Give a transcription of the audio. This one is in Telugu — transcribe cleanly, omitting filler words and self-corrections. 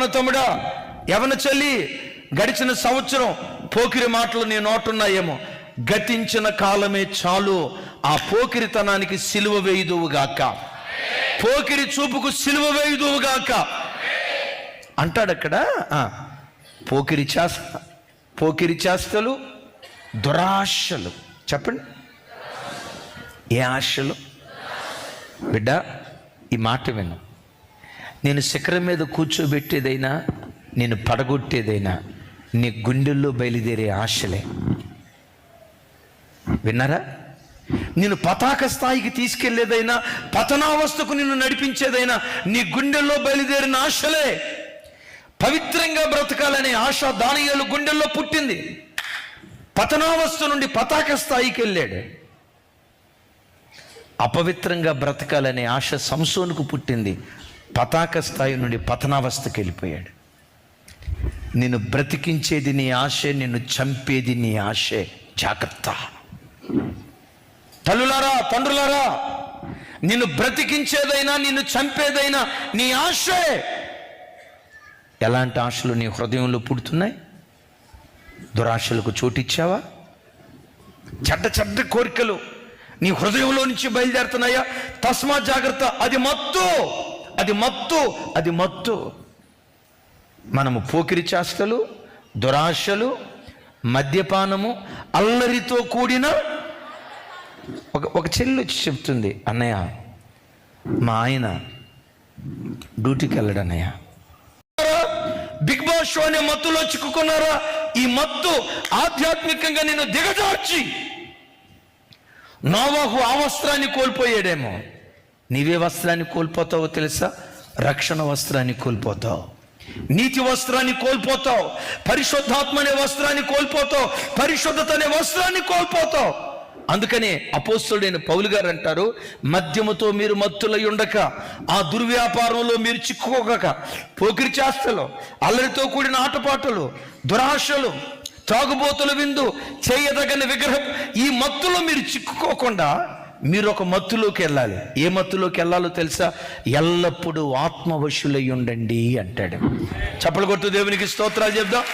తమ్ముడా, యవన చెల్లి, గడిచిన సంవత్సరం పోకిరి మాటలు నీ నోటున్నాయేమో. గతించిన కాలమే చాలు, ఆ పోకిరితనానికి సిలువ వేయుదువుగాక, పోకిరి చూపుకు సిలువ వేయుదువుగాక అంటాడు అక్కడ. పోకిరి చేష్టలు, దురాశలు. చెప్పండి, ఏ ఆశలు? బిడ్డ, ఈ మాట విను. నేను శిఖరం మీద కూర్చోబెట్టేదైనా, నేను పడగొట్టేదైనా నీ గుండెల్లో బయలుదేరే ఆశలే. విన్నారా? నేను పతాక స్థాయికి తీసుకెళ్లేదైనా, పతనావస్థకు నిన్ను నడిపించేదైనా నీ గుండెల్లో బయలుదేరిన ఆశలే. పవిత్రంగా బ్రతకాలనే ఆశ దానియేలు గుండెల్లో పుట్టింది. పతనావస్థ నుండి పతాక స్థాయికి వెళ్ళాడు. అపవిత్రంగా బ్రతకాలనే ఆశ సంసోనుకు పుట్టింది. పతాక స్థాయి నుండి పతనావస్థకి వెళ్ళిపోయాడు. నిన్ను బ్రతికించేది నీ ఆశే, నిన్ను చంపేది నీ ఆశే. జాగ్రత్త. తల్లులారా, తండ్రులారా, నిన్ను బ్రతికించేదైనా నిన్ను చంపేదైనా నీ ఆశే. ఎలాంటి ఆశలు నీ హృదయంలో పుడుతున్నాయి? దురాశలకు చోటిచ్చావా? చెడ్డ కోరికలు నీ హృదయంలో నుంచి బయలుదేరుతున్నాయా? తస్మా జాగ్రత్త. అది మత్తు, అది మత్తు, అది మత్తు. మనము పోకిరి చేష్టలు, దురాశలు, మద్యపానము, అల్లరితో కూడిన ఒక చెల్లి వచ్చి చెప్తుంది, అన్నయ్య మా ఆయన డ్యూటీకి వెళ్ళడు అన్నయ్య. బిగ్ బాస్ షో అనే మత్తులో చిక్కుకున్నారా? ఈ మత్తు ఆధ్యాత్మికంగా నిన్ను దిగజార్చి, నోవాహు ఆ వస్త్రాన్ని కోల్పోయాడేమో, నీవే వస్త్రాన్ని కోల్పోతావో తెలుసా? రక్షణ వస్త్రాన్ని కోల్పోతావు, నీతి వస్త్రాన్ని కోల్పోతావు, పరిశుద్ధాత్మ అనే వస్త్రాన్ని కోల్పోతావు, పరిశుద్ధత అనే వస్త్రాన్ని కోల్పోతావు. అందుకనే అపోస్తలుడైన పౌలు గారు అంటారు, మద్యముతో మీరు మత్తులై ఉండక, ఆ దుర్వ్యాపారంలో మీరు చిక్కుకోక, పోకిరి చేష్టలు, అల్లరితో కూడిన ఆటపాటలు, దురాశలు, తాగుబోతుల విందు, చేయదగని విగ్రహం, ఈ మత్తులో మీరు చిక్కుకోకుండా మీరు ఒక మత్తులోకి వెళ్ళాలి. ఏ మత్తులోకి వెళ్ళాలో తెలుసా? ఎల్లప్పుడూ ఆత్మవశులై ఉండండి అంటాడు. చప్పలు కొట్టు దేవునికి స్తోత్రాలు చెప్దాం.